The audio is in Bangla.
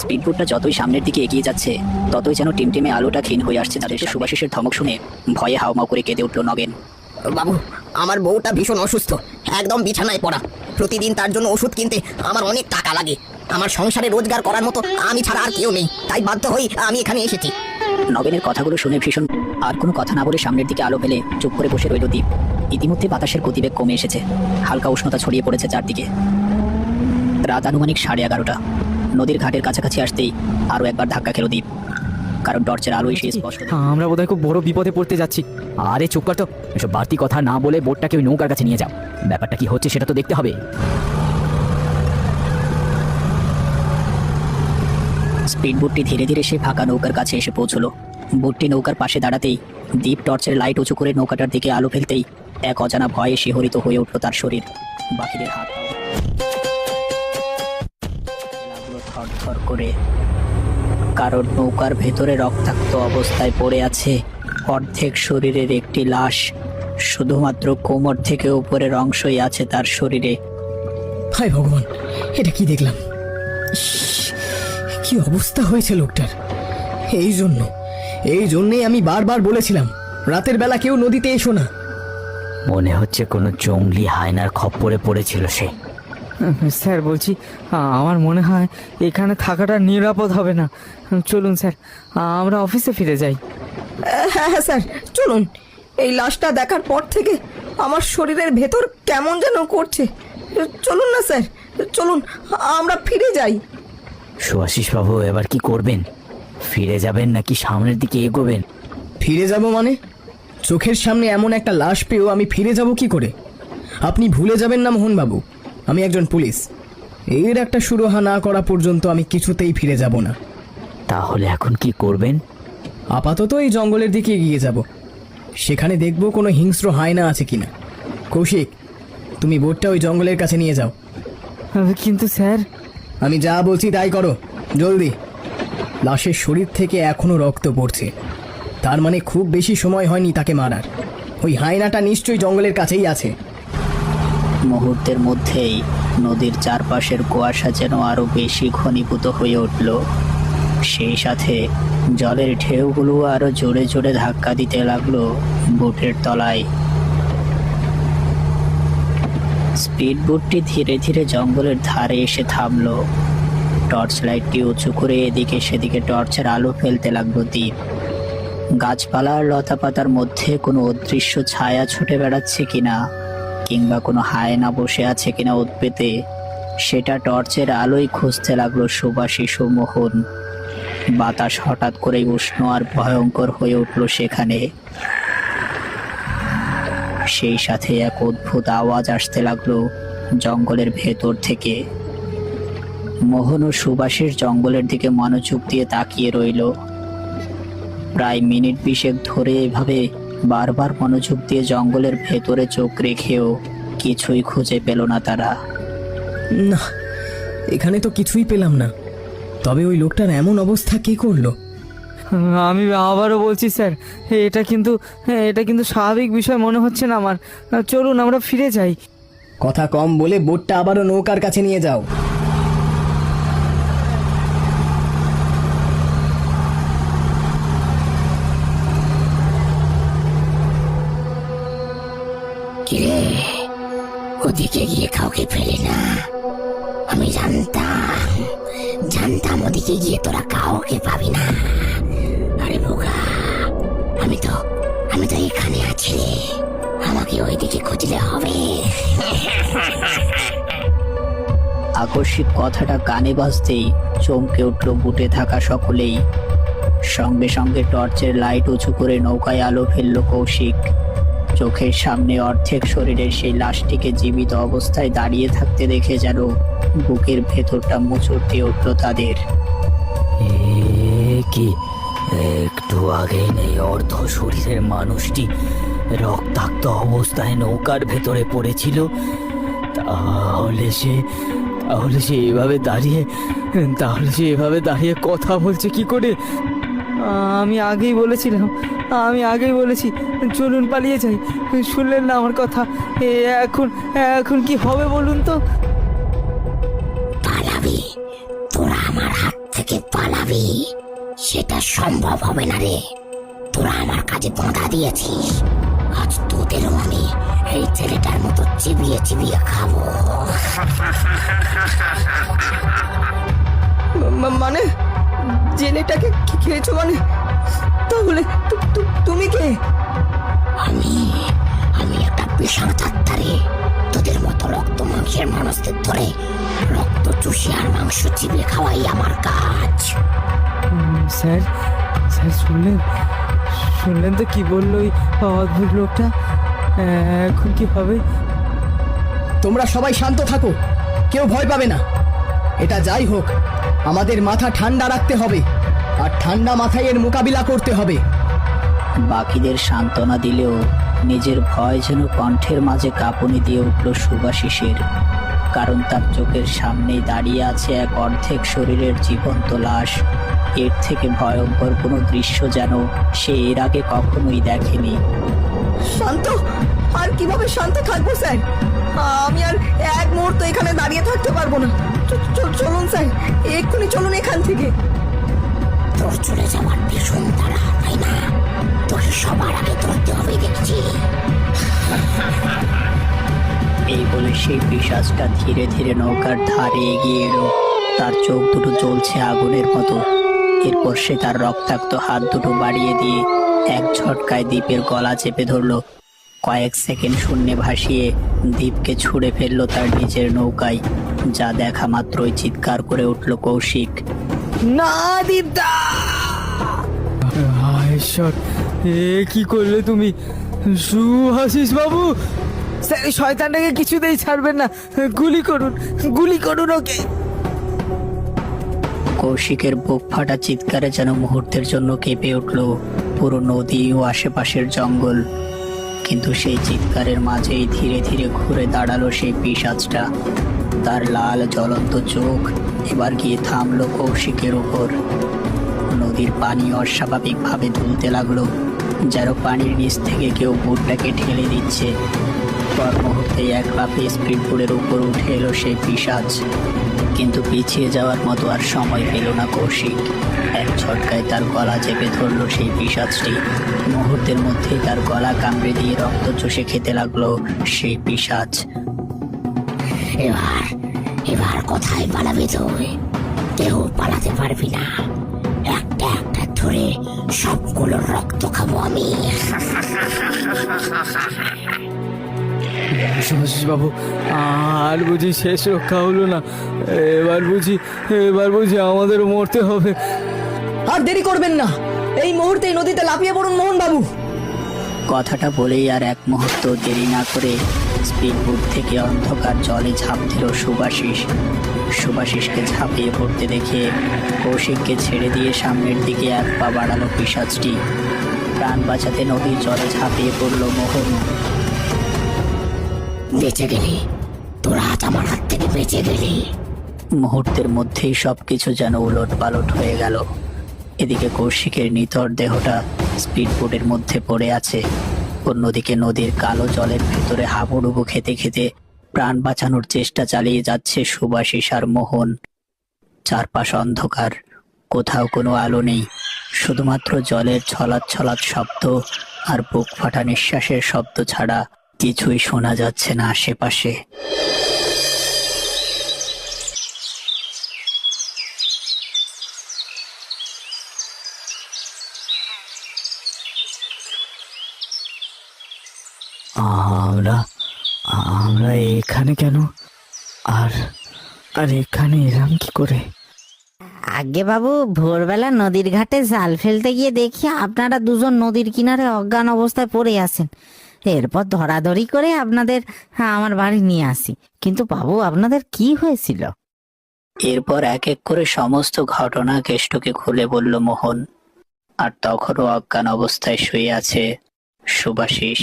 স্পিডবোটটা যতই সামনের দিকে এগিয়ে যাচ্ছে ততই যেন টিমটিমে আলোটা ক্ষীণ হয়ে আসছে তাদের। সুভাষিসের ধমক শুনে ভয়ে হাউমাউ করে কেঁদে উঠল নগেন। বাবু, আমার বউটা ভীষণ অসুস্থ, একদম বিছানায় পড়া। প্রতিদিন তার জন্য ওষুধ কিনতে আমার অনেক টাকা লাগে। আমার সংসারে রোজগার করার মতো আমি ছাড়া আর কেউ নেই, তাই বাধ্য হই আমি এখানে এসেছি। নগেনের কথাগুলো শুনে ভীষণ আর কোনো কথা না বলে সামনের দিকে আলো ফেলে চুপ করে বসে রইল দ্বীপ। ইতিমধ্যে বাতাসের গতিবেগ কমে এসেছে, হালকা উষ্ণতা ছড়িয়ে পড়েছে চারদিকে। রাত আনুমানিক 11:30। নদীর ঘাটের কাছাকাছি আসতেই আরও একবার ধাক্কা খেল দ্বীপ, কারণ টর্চের আলোয় সে স্পষ্ট। আমরা বোধহয় খুব বড় বিপদে পড়তে যাচ্ছি। আরে চুপ কর তো, এসব বাড়তি কথা না বলে বোটটাকে ওই নৌকার কাছে নিয়ে যাও। ব্যাপারটা কি হচ্ছে সেটা তো দেখতে হবে। স্পিডবোটটি ধীরে ধীরে সে ফাঁকা নৌকার কাছে এসে পৌঁছলো। বোটটি নৌকার পাশে দাঁড়াতেই দ্বীপ টর্চের লাইট উঁচু করে নৌকাটার দিকে আলো ফেলতেই এক অজানা ভয়ে শিহরিত হয়ে উঠল তার শরীর। বাকিদের হাত লাগলো থরথর করে, কারণ নৌকার ভেতরে রক্তাক্ত অবস্থায় পড়ে আছে অর্ধেক শরীরের একটি লাশ। শুধুমাত্র কোমর থেকে উপরের অংশই আছে তার শরীরে। হায় ভগবান, এটা কি দেখলাম! কি অবস্থা হয়েছে লোকটার! এই জন্যেই আমি বারবার বলেছিলাম রাতের বেলা কেউ নদীতে এসো না। মনে হচ্ছে কোনো জঙ্গলি হায়নার খপ্পরে পড়েছিল সে। স্যার বলছি, আমার মনে হয় এখানে থাকাটা নিরাপদ হবে না। চলুন স্যার, আমরা অফিসে ফিরে যাই। হ্যাঁ হ্যাঁ স্যার, চলুন। এই লাশটা দেখার পর থেকে আমার শরীরের ভেতর কেমন যেন করছে। চলুন না স্যার, চলুন আমরা ফিরে যাই। সুভাষিস বাবু, এবার কি করবেন? ফিরে যাবেন নাকি সামনের দিকে এগোবেন? ফিরে যাব মানে? চোখের সামনে এমন একটা লাশ পেয়েও আমি ফিরে যাব কি করে? আপনি ভুলে যাবেন না মোহনবাবু, আমি একজন পুলিশ। এর একটা সুরাহা না করা পর্যন্ত আমি কিছুতেই ফিরে যাব না। তাহলে এখন কি করবেন? আপাতত এই জঙ্গলের দিকে এগিয়ে যাব, সেখানে দেখব কোনো হিংস্র হায়না আছে কিনা। কৌশিক, তুমি বোটটা ওই জঙ্গলের কাছে নিয়ে যাও। কিন্তু স্যার, আমি যা বলছি তাই করো, জলদি। লাশের শরীর থেকে এখনো রক্ত পড়ছে, তার মানে খুব বেশি সময় হয়নি তাকে মারার। ওই হায়নাটা নিশ্চয়ই জঙ্গলের কাছেই আছে। মুহূর্তের মধ্যেই নদীর চারপাশের কুয়াশা যেন আরো বেশি ঘনীভূত হয়ে উঠল। সেই সাথে জলের ঢেউগুলো আরো জোরে জোরে ধাক্কা দিতে লাগলো বোটের তলায়। স্পিডবোটটি ধীরে ধীরে জঙ্গলের ধারে এসে থামলো। টর্চ লাইটটি উঁচু করে এদিকে সেদিকে টর্চের আলো ফেলতে লাগলো দ্বীপ। গাছপালার লতাপাতার মধ্যে কোনো অদৃশ্য ছায়া ছুটে বেড়াচ্ছে কিনা, কিংবা কোনো হায়না বসে আছে কিনা ওত পেতে, সেটা টর্চের আলোয় খুঁজতে লাগলো সুভাষিস ও মোহন। বাতাস হঠাৎ করেই উষ্ণ আর ভয়ঙ্কর হয়ে উঠল সেখানে। সেই সাথে এক অদ্ভুত আওয়াজ আসতে লাগলো জঙ্গলের ভেতর থেকে। মোহন ও সুভাষিস জঙ্গলের দিকে মনোযোগ দিয়ে তাকিয়ে রইল। প্রায় মিনিট 20 ধরে এভাবে বারবার মনোযোগ দিয়ে জঙ্গলের ভেতরে চোখ রেখেও কিছুই খুঁজে পেল না তারা। না, এখানে তো কিছুই পেলাম না। তবে ওই লোকটার এমন অবস্থা কে করলো? আমি আবারও বলছি স্যার, এটা কিন্তু স্বাভাবিক বিষয় মনে হচ্ছে না আমার। চলুন আমরা ফিরে যাই। কথা কম বলে বোটটা আবারও নৌকার কাছে নিয়ে যাও। কিরে, ওদিকে গিয়ে কাউকে পেলি না? আমি জানতাম ওদিকে গিয়ে তোরা কাউকে পাবি না। আরে বোকা, আমি তো এখানে আছি, আমাকে ওইদিকে খুঁজলে হবে। আকস্মিক কথাটা কানে বাজতেই চমকে উঠল বুটে থাকা সকলেই। সঙ্গে সঙ্গে টর্চের লাইট উঁচু করে নৌকায় আলো ফেলল কৌশিক। চোখের সামনে অর্ধেক শরীরের সেই লাশটিকে জীবিত অবস্থায় দাঁড়িয়ে থাকতে দেখে যেন বুকের ভেতরটা মোচড় দিয়ে উঠল তাদের। কি একটু আগে এই অর্ধ শরীরের মানুষটি রক্তাক্ত অবস্থায় নৌকার ভেতরে পড়েছিল? তাহলে সে এভাবে দাঁড়িয়ে কথা বলছে কি করে? আমি আগেই বলেছি চলুন পালিয়ে যাই। শুনলেন না আমার কথা? এখন কি হবে বলুন তো? পালাবি? তোরা আমার হাত থেকে পালাবি সেটা সম্ভব হবে না রে। তোরা আমার কাজে বাধা দিয়েছিস, আজ তোদেরও আমি এই ছেলেটার মতো চিবিয়ে চিবিয়ে খাবো। মানে জেলেটাকে খেয়েছো মানে? তাহলে তুমি কে? আমি আমি একটা বিশাল আত্মা রে। তোদের মতো রক্ত মাংসের মানুষদের ধরে রক্ত চুষে আর মাংস চিবিয়ে খাওয়াই আমার কাজ। স্যার স্যার শুনলেন তো কি বললো ওই অদ্ভুত লোকটা? এখন কি হবে? তোমরা সবাই শান্ত থাকো, কেউ ভয় পাবে না। এটা যাই হোক, আমাদের মাথা ঠান্ডা রাখতে হবে, আর ঠান্ডা মাথায় এর মোকাবিলা করতে হবে। বাকিদের সান্ত্বনা দিলেও নিজের ভয় যেন কণ্ঠের মাঝে কাঁপুনি দিয়ে উঠল সুভাষিসের। কারণ তার চোখের সামনেই দাঁড়িয়ে আছে এক অর্ধেক শরীরের জীবন্ত লাশ। এর থেকে ভয়ঙ্কর কোনো দৃশ্য যেন সে এর আগে কখনোই দেখেনি। শান্ত? আর কিভাবে শান্ত থাকবো স্যার? আমি আর এক মুহূর্ত এখানে দাঁড়িয়ে থাকতে পারবো না। চলুন স্যার, এক্ষুনি চলুন এখান থেকে। তোর চলে যাওয়ার ভীষণ তাড়া, তাই না? তোকে সবার আগে ধরতে হবে দেখছি। এই বলে সেই পিশাচটা ধীরে ধীরে নৌকার ধারে এগিয়ে এলো। তার চোখ দুটো জ্বলছে আগুনের মতো। এরপর সে তার রক্তাক্ত হাত দুটো বাড়িয়ে দিয়ে এক ঝটকায় দ্বীপের গলা চেপে ধরলো। কয়েক সেকেন্ড শূন্যে ভাসিয়ে দ্বীপকে ছুঁড়ে ফেললো তার নিজের নৌকায়। যা দেখা মাত্রই চিৎকার করে উঠল কৌশিক। না দীপদা! ঈশ্বর, এ কি করলে তুমি? সুভাষিস বাবু, স্যার এই শয়তানটাকে কিছুতেই ছাড়বেন না। গুলি করুন ওকে। কৌশিকের বুক ফাটা চিৎকারে যেন মুহূর্তের জন্য কেঁপে উঠল পুরো নদী ও আশেপাশের জঙ্গল। কিন্তু সেই চিৎকারের মাঝেই ধীরে ধীরে ঘুরে দাঁড়ালো সেই পিশাচটা। তার লাল জ্বলন্ত চোখ এবার গিয়ে থামলো কৌশিকের উপর। নদীর পানি অস্বাভাবিকভাবে দুলতে লাগলো, যেন পানির নিচ থেকে কেউ বুটটাকে ঠেলে দিচ্ছে। পর মুহূর্তেই এক লাফে স্পিডবোটের উপর উঠে এলো সেই পিশাচ। কিন্তু পিছিয়ে যাওয়ার মতো আর সময় পেল না কৌশিক। এক ঝটকায় তার গলা চেপে ধরলো সেই পিশাচটি। মুহূর্তের মধ্যেই তার গলা কামড়ে দিয়ে রক্ত চষে খেতে লাগলো সেই পিশাচ। এবার কোথায় পালাবি তুই? কেউ পালাতে পারবি না। একটা একটা ধরে সবগুলো রক্ত খাবো আমি। সুভাষিস বাবু, আর বুঝি শেষ রক্ষা হলো না? এবার বুঝি আমাদের মরতে হবে। আর দেরি করবেন না, এই মুহূর্তে নদীতে লাফিয়ে পড়ুন মোহন বাবু। কথাটা বলেই আর এক মুহূর্ত দেরি না করে স্পিডবোট থেকে অন্ধকার জলে ঝাঁপ দিল সুভাষিস। সুভাষিসকে ঝাঁপিয়ে পড়তে দেখে কৌশিককে ছেড়ে দিয়ে সামনের দিকে এক পা বাড়ালো পিশাচটি। প্রাণ বাঁচাতে নদীর জলে ঝাঁপিয়ে পড়ল মোহন। বেঁচে গেলি তোরা, আজ আমার হাত থেকে বেঁচে গেলি। মুহূর্তের মধ্যেই সবকিছু যেন উলট পালট হয়ে গেল। এদিকে কৌশিকের নিথর দেহটা স্পিডবোটের মধ্যে পড়ে আছে, অন্যদিকে নদীর কালো জলের ভেতরে হাবুডুবু খেতে খেতে প্রাণ বাঁচানোর চেষ্টা চালিয়ে যাচ্ছে সুভাষিস আর মোহন। চারপাশ অন্ধকার, কোথাও কোনো আলো নেই, শুধুমাত্র জলের ছলাৎ ছলাৎ শব্দ আর বুক ফাটা নিঃশ্বাসের শব্দ ছাড়া কিছুই শোনা যাচ্ছে না আশেপাশে। আমরা এখানে কেন? আর এখানে এলাম কি করে? আগে বাবু, ভোরবেলা নদীর ঘাটে জাল ফেলতে গিয়ে দেখি আপনারা দুজন নদীর কিনারে অজ্ঞান অবস্থায় পড়ে আছেন। এরপর ধরাধরি করে আপনাদের আমার বাড়ি নিয়ে আসি। কিন্তু বাবু, আপনাদের কি হয়েছিল? এরপর এক এক করে সমস্ত ঘটনা কেষ্টকে খুলে বলল মোহন। আর তখনও অজ্ঞান অবস্থায় শুয়ে আছে সুভাষিস।